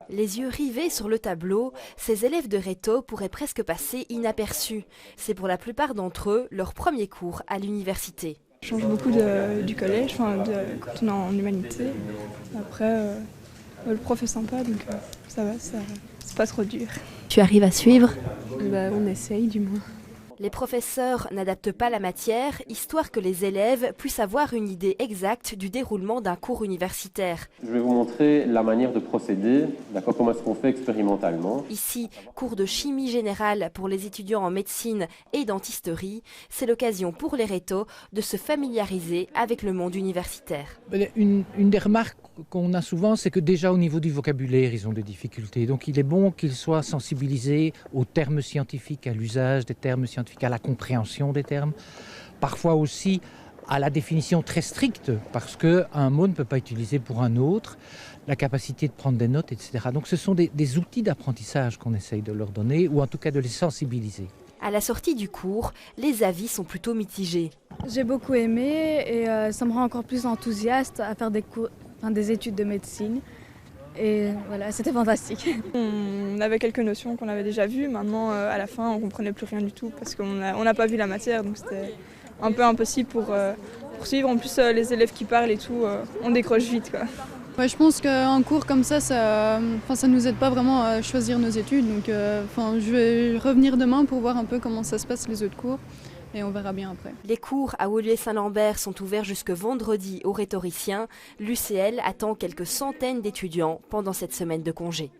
Les yeux rivés sur le tableau, ces élèves de Réto pourraient presque passer inaperçus. C'est pour la plupart d'entre eux leur premier cours à l'université. Ça change beaucoup du collège, quand on est en humanité. Après, le prof est sympa, donc ça va, c'est pas trop dur. Tu arrives à suivre ? On essaye du moins. Les professeurs n'adaptent pas la matière, histoire que les élèves puissent avoir une idée exacte du déroulement d'un cours universitaire. Je vais vous montrer la manière de procéder, d'accord, comment est-ce qu'on fait expérimentalement. Ici, cours de chimie générale pour les étudiants en médecine et dentisterie, c'est l'occasion pour les Réto de se familiariser avec le monde universitaire. Une des remarques qu'on a souvent, c'est que déjà au niveau du vocabulaire, ils ont des difficultés. Donc il est bon qu'ils soient sensibilisés aux termes scientifiques, à l'usage des termes scientifiques, à la compréhension des termes. Parfois aussi à la définition très stricte, parce qu'un mot ne peut pas être utilisé pour un autre, la capacité de prendre des notes, etc. Donc ce sont des outils d'apprentissage qu'on essaye de leur donner, ou en tout cas de les sensibiliser. À la sortie du cours, les avis sont plutôt mitigés. J'ai beaucoup aimé et ça me rend encore plus enthousiaste à faire des études de médecine. Et voilà, c'était fantastique. On avait quelques notions qu'on avait déjà vues, maintenant à la fin on comprenait plus rien du tout parce qu'on n'a pas vu la matière, donc c'était un peu impossible pour suivre. En plus les élèves qui parlent et tout, on décroche vite, quoi. Ouais, je pense qu'un cours comme ça nous aide pas vraiment à choisir nos études. Donc, je vais revenir demain pour voir un peu comment ça se passe les autres cours et on verra bien après. Les cours à Woluwe-Saint-Lambert sont ouverts jusque vendredi aux rhétoriciens. L'UCL attend quelques centaines d'étudiants pendant cette semaine de congé.